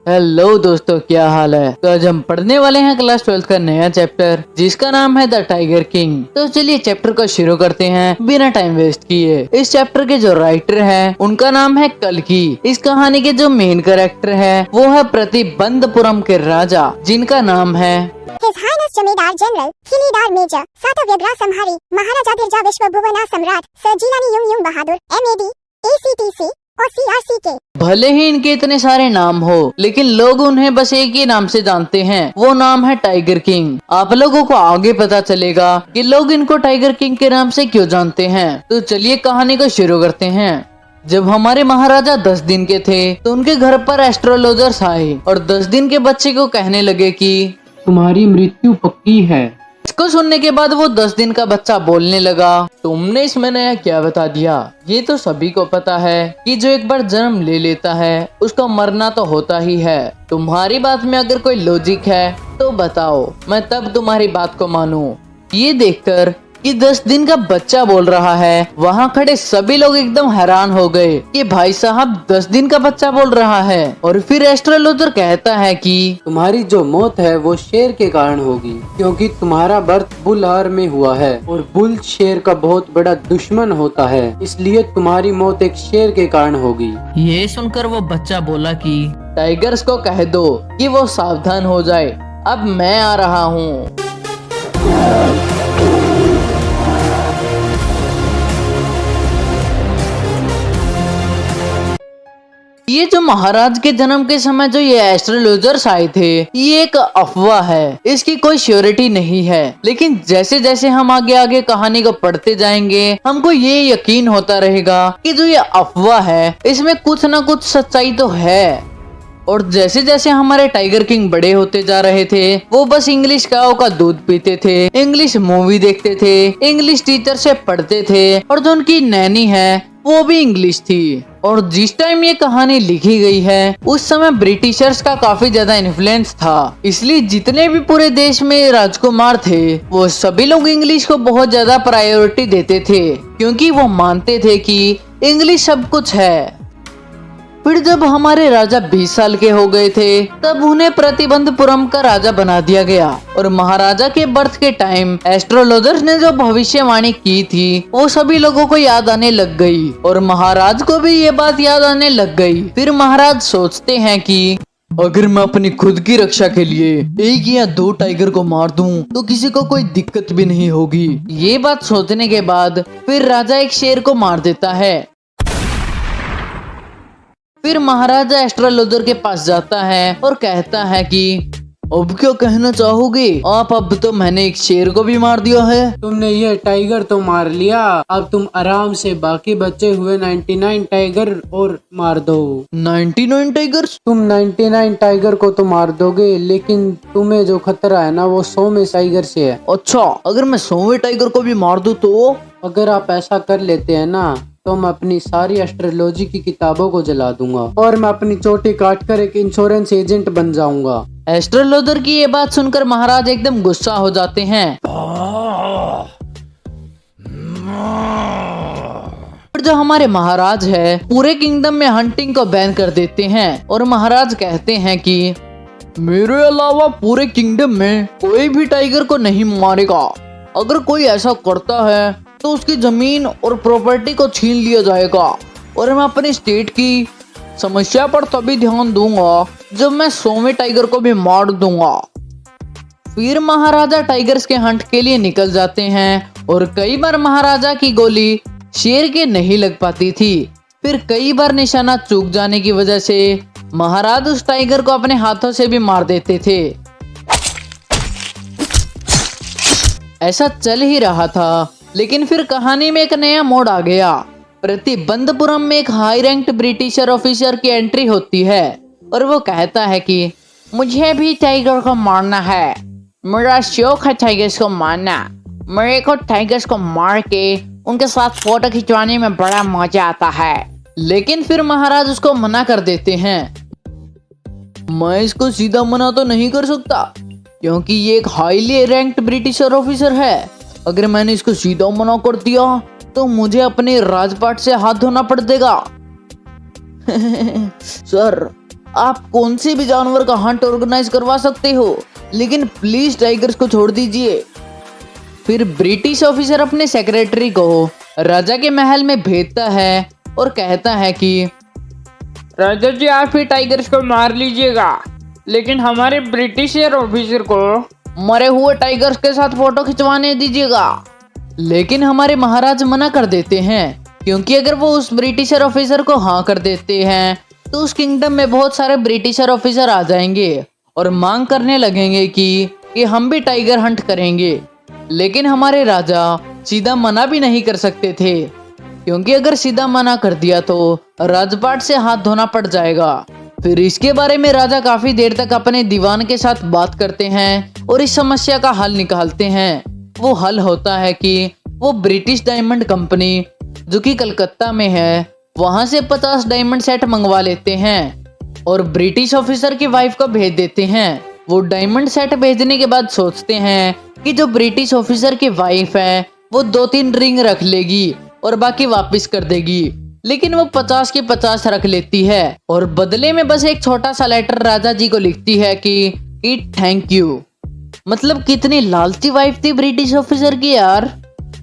Hello दोस्तों, क्या हाल है। तो आज हम पढ़ने वाले हैं क्लास 12 का नया चैप्टर जिसका नाम है द टाइगर किंग। तो चलिए चैप्टर को शुरू करते हैं बिना टाइम वेस्ट किए। इस चैप्टर के जो राइटर हैं उनका नाम है कल्कि। इस कहानी के जो मेन कैरेक्टर है वो है प्रतिबंधपुरम के राजा जिनका नाम है His Highness जमींदार जनरल किलीदार मेजर सातव्यग्रह संहारी महाराजा बिरजा विश्व भुवना सम्राट सर जीलानी युंग युंग बहादुर MAD ACTC और CRCK। भले ही इनके इतने सारे नाम हो लेकिन लोग उन्हें बस एक ही नाम से जानते हैं, वो नाम है टाइगर किंग। आप लोगों को आगे पता चलेगा कि लोग इनको टाइगर किंग के नाम से क्यों जानते हैं। तो चलिए कहानी को शुरू करते हैं। जब हमारे महाराजा 10 दिन के थे तो उनके घर पर एस्ट्रोलॉजर्स आए और 10 दिन के बच्चे को कहने लगे कि तुम्हारी मृत्यु पक्की है। इसको सुनने के बाद वो 10 दिन का बच्चा बोलने लगा, तुमने इसमें नया क्या बता दिया। ये तो सभी को पता है कि जो एक बार जन्म ले लेता है उसका मरना तो होता ही है। तुम्हारी बात में अगर कोई लॉजिक है तो बताओ, मैं तब तुम्हारी बात को मानूं। ये देखकर कि 10 दिन का बच्चा बोल रहा है, वहाँ खड़े सभी लोग एकदम हैरान हो गए कि भाई साहब 10 दिन का बच्चा बोल रहा है। और फिर एस्ट्रोलॉजर कहता है कि तुम्हारी जो मौत है वो शेर के कारण होगी, क्योंकि तुम्हारा बर्थ बुलहार में हुआ है और बुल शेर का बहुत बड़ा दुश्मन होता है, इसलिए तुम्हारी मौत एक शेर के कारण होगी। ये सुनकर वो बच्चा बोला कि टाइगर्स को कह दो कि वो सावधान हो जाए, अब मैं आ रहा हूँ। ये जो महाराज के जन्म के समय जो ये एस्ट्रोलॉजर्स आए थे ये एक अफवाह है, इसकी कोई श्योरिटी नहीं है। लेकिन जैसे जैसे हम आगे आगे कहानी को पढ़ते जाएंगे हमको ये यकीन होता रहेगा कि जो ये अफवाह है इसमें कुछ ना कुछ सच्चाई तो है। और जैसे जैसे हमारे टाइगर किंग बड़े होते जा रहे थे वो बस इंग्लिश काओ का दूध पीते थे, इंग्लिश मूवी देखते थे, इंग्लिश टीचर से पढ़ते थे और जो उनकी नैनी है वो भी इंग्लिश थी। और जिस टाइम ये कहानी लिखी गई है उस समय ब्रिटिशर्स का काफी ज्यादा इन्फ्लुएंस था, इसलिए जितने भी पूरे देश में राजकुमार थे वो सभी लोग इंग्लिश को बहुत ज्यादा प्रायोरिटी देते थे, क्योंकि वो मानते थे कि इंग्लिश सब कुछ है। फिर जब हमारे राजा 20 साल के हो गए थे तब उन्हें प्रतिबंधपुरम का राजा बना दिया गया। और महाराजा के बर्थ के टाइम एस्ट्रोलॉजर्स ने जो भविष्यवाणी की थी वो सभी लोगों को याद आने लग गई और महाराज को भी ये बात याद आने लग गई। फिर महाराज सोचते हैं कि अगर मैं अपनी खुद की रक्षा के लिए 1 या 2 टाइगर को मार दूं तो किसी को कोई दिक्कत भी नहीं होगी। ये बात सोचने के बाद फिर राजा एक शेर को मार देता है। फिर महाराजा एस्ट्रोलॉजर के पास जाता है और कहता है कि अब क्या कहना चाहोगे आप, अब तो मैंने एक शेर को भी मार दिया है। तुमने ये टाइगर तो मार लिया, अब तुम आराम से बाकी बचे हुए 99 टाइगर और मार दो। 99 टाइगर्स? तुम 99 टाइगर को तो मार दोगे, लेकिन तुम्हें जो खतरा है ना वो 100वें टाइगर से है। अच्छा, अगर मैं 100वें टाइगर को भी मार दूं तो? अगर आप ऐसा कर लेते हैं ना तो मैं अपनी सारी एस्ट्रोलॉजी की किताबों को जला दूंगा और मैं अपनी चोटी काट कर एक इंश्योरेंस एजेंट बन जाऊंगा। एस्ट्रोलॉजर की ये बात सुनकर महाराज एकदम गुस्सा हो जाते हैं। फिर जो हमारे महाराज है पूरे किंगडम में हंटिंग को बैन कर देते हैं और महाराज कहते हैं कि मेरे अलावा पूरे किंगडम में कोई भी टाइगर को नहीं मारेगा। अगर कोई ऐसा करता है तो उसकी जमीन और प्रॉपर्टी को छीन लिया जाएगा और मैं अपनी स्टेट की समस्या पर तभी ध्यान दूंगा जब मैं 100वें टाइगर को भी मार दूंगा। फिर महाराजा टाइगर्स के हंट के लिए निकल जाते हैं और कई बार महाराजा की गोली शेर के नहीं लग पाती थी। फिर कई बार निशाना चूक जाने की वजह से महाराज उस टाइगर को अपने हाथों से भी मार देते थे। ऐसा चल ही रहा था, लेकिन फिर कहानी में एक नया मोड़ आ गया। प्रतिबंधपुरम में एक हाई रैंक्ड ब्रिटिशर ऑफिसर की एंट्री होती है और वो कहता है कि मुझे भी टाइगर को मारना है, मेरा शौक है टाइगर्स को मारना, मेरे को टाइगर्स को मार के उनके साथ फोटो खिंचवाने में बड़ा मजा आता है। लेकिन फिर महाराज उसको मना कर देते हैं। मैं इसको सीधा मना तो नहीं कर सकता क्योंकि ये एक हाईली रैंक्ड ब्रिटिशर ऑफिसर है। अगर मैंने इसको सीधा मना कर दिया तो मुझे अपने राजपाट से हाथ धोना पड़ देगा। सर, आप कौन से भी जानवर का हंट ऑर्गेनाइज करवा सकते हो, लेकिन प्लीज टाइगर्स को छोड़ दीजिए। फिर ब्रिटिश ऑफिसर अपने सेक्रेटरी को राजा के महल में भेजता है और कहता है कि राजा जी, आप ही टाइगर्स को मार लीजिएगा, लेकिन हमारे ब्रिटिश ऑफिसर को मरे हुए टाइगर्स के साथ फोटो खिंचवाने दीजिएगा। लेकिन हमारे महाराज मना कर देते हैं, क्योंकि अगर वो उस ब्रिटिशर ऑफिसर को हाँ कर देते हैं तो उस किंगडम में बहुत सारे ब्रिटिशर ऑफिसर आ जाएंगे और मांग करने लगेंगे कि हम भी टाइगर हंट करेंगे। लेकिन हमारे राजा सीधा मना भी नहीं कर सकते थे, क्योंकि अगर सीधा मना कर दिया तो राजपाट से हाथ धोना पड़ जाएगा। फिर इसके बारे में राजा काफी देर तक अपने दीवान के साथ बात करते हैं और इस समस्या का हल निकालते हैं। वो हल होता है कि वो ब्रिटिश डायमंड कंपनी जो कि कलकत्ता में है, वहां से 50 डायमंड सेट मंगवा लेते हैं और ब्रिटिश ऑफिसर की वाइफ को भेज देते हैं। वो डायमंड सेट भेजने के बाद सोचते हैं कि जो ब्रिटिश ऑफिसर की वाइफ है वो 2-3 रिंग रख लेगी और बाकी वापस कर देगी, लेकिन वो 50 की 50 रख लेती है और बदले में बस एक छोटा सा लेटर राजा जी को लिखती है कि थैंक यू। मतलब कितनी लालची वाइफ थी ब्रिटिश ऑफिसर की यार।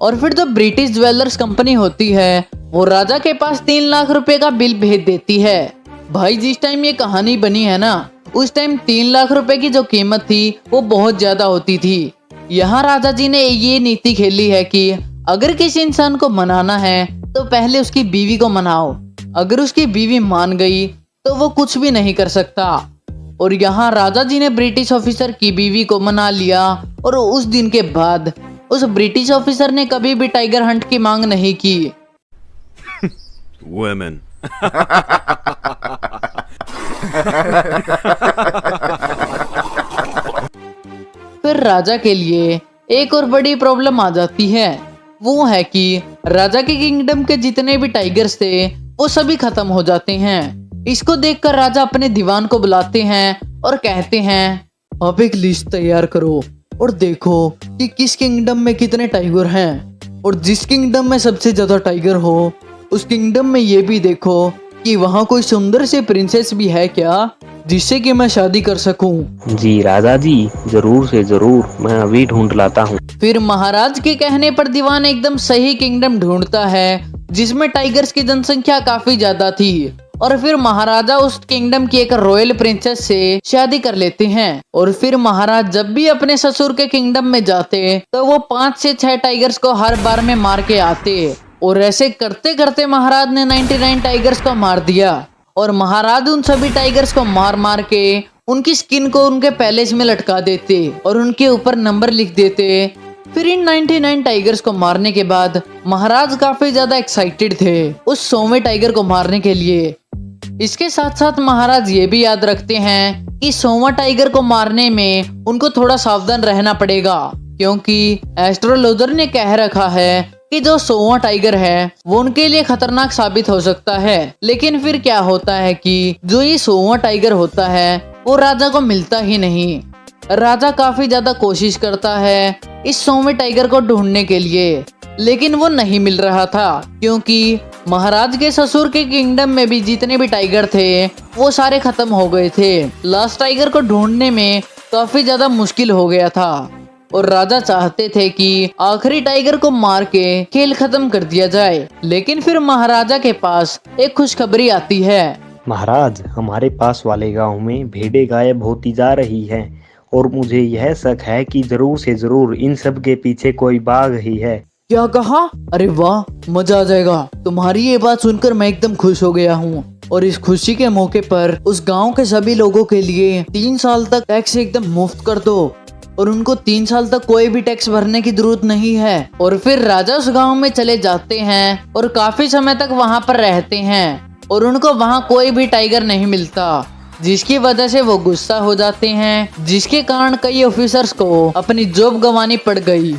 और फिर जो ब्रिटिश ज्वेलर्स कंपनी होती है वो राजा के पास 3 लाख रुपए का बिल भेज देती है। भाई जिस टाइम ये कहानी बनी है ना, उस टाइम 3 लाख रुपए की जो कीमत थी वो बहुत ज्यादा होती थी। यहाँ राजा जी ने ये नीति खेली है कि अगर किसी इंसान को मनाना है तो पहले उसकी बीवी को मनाओ, अगर उसकी बीवी मान गई तो वो कुछ भी नहीं कर सकता। और यहाँ राजा जी ने ब्रिटिश ऑफिसर की बीवी को मना लिया और उस दिन के बाद उस ब्रिटिश ऑफिसर ने कभी भी टाइगर हंट की मांग नहीं की। Women. फिर राजा के लिए एक और बड़ी प्रॉब्लम आ जाती है। वो है कि राजा के किंगडम के जितने भी टाइगर्स थे वो सभी खत्म हो जाते हैं। इसको देखकर राजा अपने दीवान को बुलाते हैं और कहते हैं आप एक लिस्ट तैयार करो और देखो कि किस किंगडम में कितने टाइगर हैं, और जिस किंगडम में सबसे ज्यादा टाइगर हो उस किंगडम में ये भी देखो कि वहाँ कोई सुंदर सी प्रिंसेस भी है क्या, जिससे कि मैं शादी कर सकूं। जी राजा जी, जरूर से जरूर, मैं अभी ढूंढ लाता हूँ। फिर महाराज के कहने पर दीवान एकदम सही किंगडम ढूंढता है जिसमें टाइगर्स की जनसंख्या काफी ज्यादा थी, और फिर महाराजा उस किंगडम की एक रॉयल प्रिंसेस से शादी कर लेते हैं। और फिर महाराज जब भी अपने ससुर के किंगडम में जाते तो वो 5 से 6 टाइगर्स को हर बार में मार के आते, और ऐसे करते करते महाराज ने 99 टाइगर्स को मार दिया। और महाराज उन सभी टाइगर्स को मार मार के उनकी स्किन को उनके पैलेस में लटका देते और उनके ऊपर नंबर लिख देते। फिर इन 99 टाइगर्स को मारने के बाद महाराज काफी ज्यादा एक्साइटेड थे उस 100वें टाइगर को मारने के लिए। इसके साथ साथ महाराज ये भी याद रखते हैं कि 100वां टाइगर को मारने में उनको थोड़ा सावधान रहना पड़ेगा, क्योंकि एस्ट्रोलॉजर ने कह रखा है कि जो 100वां टाइगर है वो उनके लिए खतरनाक साबित हो सकता है। लेकिन फिर क्या होता है कि जो ये 100वां टाइगर होता है वो राजा को मिलता ही नहीं। राजा काफी ज्यादा कोशिश करता है इस 100वें टाइगर को ढूंढने के लिए, लेकिन वो नहीं मिल रहा था, क्योंकि महाराज के ससुर के किंगडम में भी जितने भी टाइगर थे वो सारे खत्म हो गए थे। लास्ट टाइगर को ढूंढने में काफी ज्यादा मुश्किल हो गया था और राजा चाहते थे कि आखिरी टाइगर को मार के खेल खत्म कर दिया जाए। लेकिन फिर महाराजा के पास एक खुशखबरी आती है। महाराज, हमारे पास वाले गांव में भेड़ें गायब होती जा रही हैं और मुझे यह शक है कि जरूर से जरूर इन सब के पीछे कोई बाघ ही है। क्या कहा? अरे वाह, मजा आ जाएगा। तुम्हारी ये बात सुनकर मैं एकदम खुश हो गया हूँ, और इस खुशी के मौके पर उस गांव के सभी लोगों के लिए 3 साल तक टैक्स एकदम मुफ्त कर दो, और उनको 3 साल तक कोई भी टैक्स भरने की जरूरत नहीं है। और फिर राजा उस गांव में चले जाते हैं और काफी समय तक वहां पर रहते हैं, और उनको वहां कोई भी टाइगर नहीं मिलता, जिसकी वजह से वो गुस्सा हो जाते हैं, जिसके कारण कई ऑफिसर्स को अपनी जॉब गंवानी पड़ गई।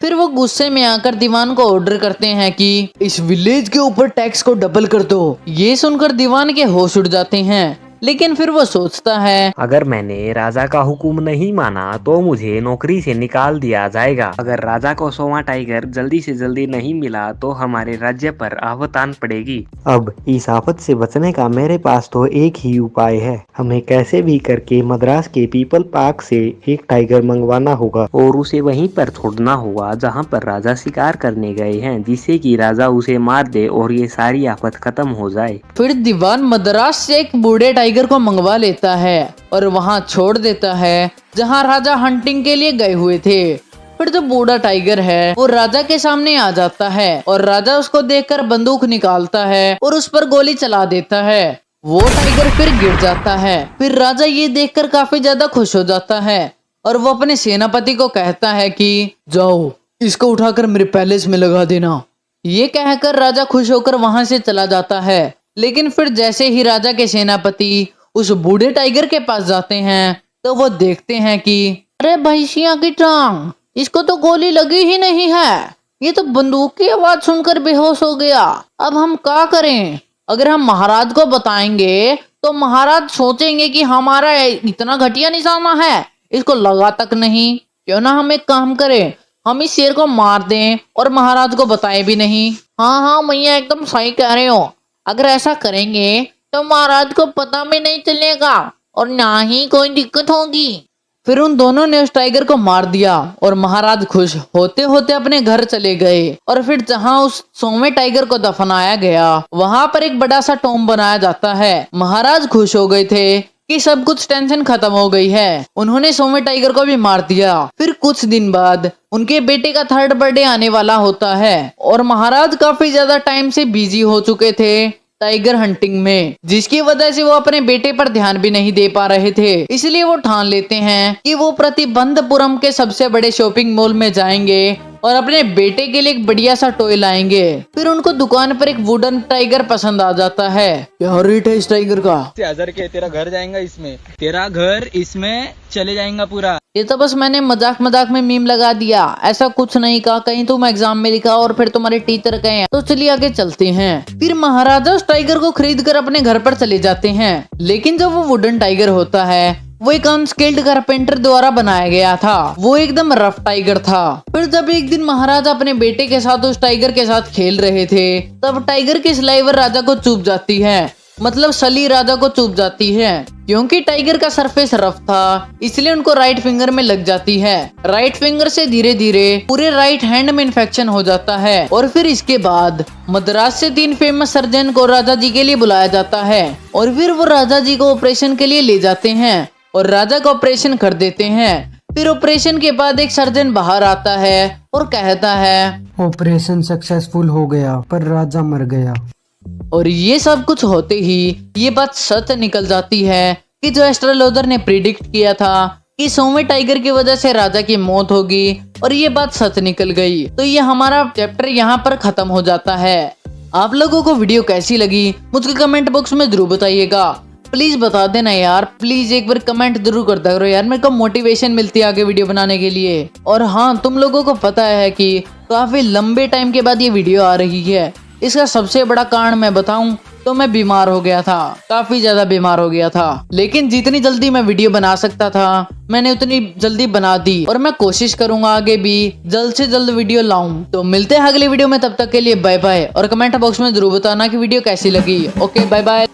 फिर वो गुस्से में आकर दीवान को ऑर्डर करते हैं कि इस विलेज के ऊपर टैक्स को डबल कर दो। ये सुनकर दीवान के होश उड़ जाते हैं लेकिन फिर वो सोचता है अगर मैंने राजा का हुक्म नहीं माना तो मुझे नौकरी से निकाल दिया जाएगा। अगर राजा को 100वां टाइगर जल्दी से जल्दी नहीं मिला तो हमारे राज्य पर आफत आन पड़ेगी। अब इस आफत से बचने का मेरे पास तो एक ही उपाय है। हमें कैसे भी करके मद्रास के पीपल पार्क से एक टाइगर मंगवाना होगा और उसे वहीं पर छोड़ना होगा जहाँ पर राजा शिकार करने गए हैं, जिससे कि राजा उसे मार दे और ये सारी आफत खत्म हो जाए। फिर दीवान मद्रास से एक बूढ़े टाइगर को मंगवा लेता है और वहाँ छोड़ देता है जहाँ राजा हंटिंग के लिए गए हुए थे। फिर जो बूढ़ा टाइगर है वो राजा के सामने आ जाता है और राजा उसको देखकर बंदूक निकालता है और उस पर गोली चला देता है। वो टाइगर फिर गिर जाता है। फिर राजा ये देखकर काफी ज्यादा खुश हो जाता है और वो अपने सेनापति को कहता है कि जाओ इसको उठाकर मेरे पैलेस में लगा देना। ये कहकर राजा खुश होकर वहां से चला जाता है। लेकिन फिर जैसे ही राजा के सेनापति उस बूढ़े टाइगर के पास जाते हैं तो वो देखते हैं कि अरे भैंसिया की टांग, इसको तो गोली लगी ही नहीं है, ये तो बंदूक की आवाज सुनकर बेहोश हो गया। अब हम क्या करें? अगर हम महाराज को बताएंगे तो महाराज सोचेंगे कि हमारा इतना घटिया निशाना है, इसको लगा तक नहीं। क्यों ना हम एक काम करें, हम इस शेर को मार दें और महाराज को बताएं भी नहीं। हाँ हाँ मैया एकदम सही कह रहे हो। अगर ऐसा करेंगे तो महाराज को पता भी नहीं चलेगा और ना ही कोई दिक्कत होगी। फिर उन दोनों ने उस टाइगर को मार दिया और महाराज खुश होते होते अपने घर चले गए। और फिर जहाँ उस 100वें टाइगर को दफनाया गया वहां पर एक बड़ा सा टॉम बनाया जाता है। महाराज खुश हो गए थे कि सब कुछ टेंशन खत्म हो गई है। उन्होंने 100वें टाइगर को भी मार दिया। फिर कुछ दिन बाद उनके बेटे का 3rd बर्थडे आने वाला होता है और महाराज काफी ज्यादा टाइम से बिजी हो चुके थे टाइगर हंटिंग में, जिसकी वजह से वो अपने बेटे पर ध्यान भी नहीं दे पा रहे थे। इसलिए वो ठान लेते हैं कि वो प्रतिबंधपुरम के सबसे बड़े शॉपिंग मॉल में जाएंगे और अपने बेटे के लिए एक बढ़िया सा टॉय लाएंगे। फिर उनको दुकान पर एक वुडन टाइगर पसंद आ जाता है। क्या रेट है इस टाइगर का? 1000 के तेरा घर जाएगा इसमें, तेरा घर इसमें चले जाएगा पूरा। ये तो बस मैंने मजाक मजाक में मीम लगा दिया, ऐसा कुछ नहीं कहा। कहीं तुम एग्जाम में लिखा और फिर तुम्हारे टीचर कहे। तो चलिए आगे चलते हैं। फिर महाराजा उस टाइगर को खरीद कर अपने घर पर चले जाते हैं। लेकिन जब वो वुडन टाइगर होता है वो एक अनस्किल्ड कारपेंटर द्वारा बनाया गया था। वो एकदम रफ टाइगर था। फिर जब एक दिन महाराजा अपने बेटे के साथ उस टाइगर के साथ खेल रहे थे तब टाइगर की स्लाइवर राजा को चुभ जाती है। मतलब सली राजा को चुभ जाती है। क्योंकि टाइगर का सरफेस रफ था इसलिए उनको राइट फिंगर में लग जाती है। राइट फिंगर से धीरे धीरे पूरे राइट हैंड में इन्फेक्शन हो जाता है। और फिर इसके बाद मद्रास से 3 फेमस सर्जन को राजा जी के लिए बुलाया जाता है और फिर वो राजा जी को ऑपरेशन के लिए ले जाते हैं और राजा का ऑपरेशन कर देते हैं। फिर ऑपरेशन के बाद एक सर्जन बाहर आता है और कहता है ऑपरेशन सक्सेसफुल हो गया पर राजा मर गया। और ये सब कुछ होते ही ये बात सच निकल जाती है कि जो एस्ट्रोलॉजर ने प्रिडिक्ट किया था कि 100वें टाइगर की वजह से राजा की मौत होगी और ये बात सच निकल गई। तो ये हमारा चैप्टर यहाँ पर खत्म हो जाता है। आप लोगों को वीडियो कैसी लगी मुझे कमेंट बॉक्स में जरूर बताइएगा। प्लीज बता देना यार, प्लीज एक बार कमेंट जरूर करता करो यार, मेरे को मोटिवेशन मिलती है आगे वीडियो बनाने के लिए। और हाँ, तुम लोगों को पता है कि काफी लंबे टाइम के बाद ये वीडियो आ रही है। इसका सबसे बड़ा कारण मैं बताऊं तो मैं बीमार हो गया था, काफी ज्यादा बीमार हो गया था। लेकिन जितनी जल्दी मैं वीडियो बना सकता था मैंने उतनी जल्दी बना दी और मैं कोशिश करूंगा आगे भी जल्द से जल्द वीडियो लाऊं। तो मिलते हैं अगली वीडियो में, तब तक के लिए बाय बाय। और कमेंट बॉक्स में जरूर बताना कि वीडियो कैसी लगी। Okay bye bye.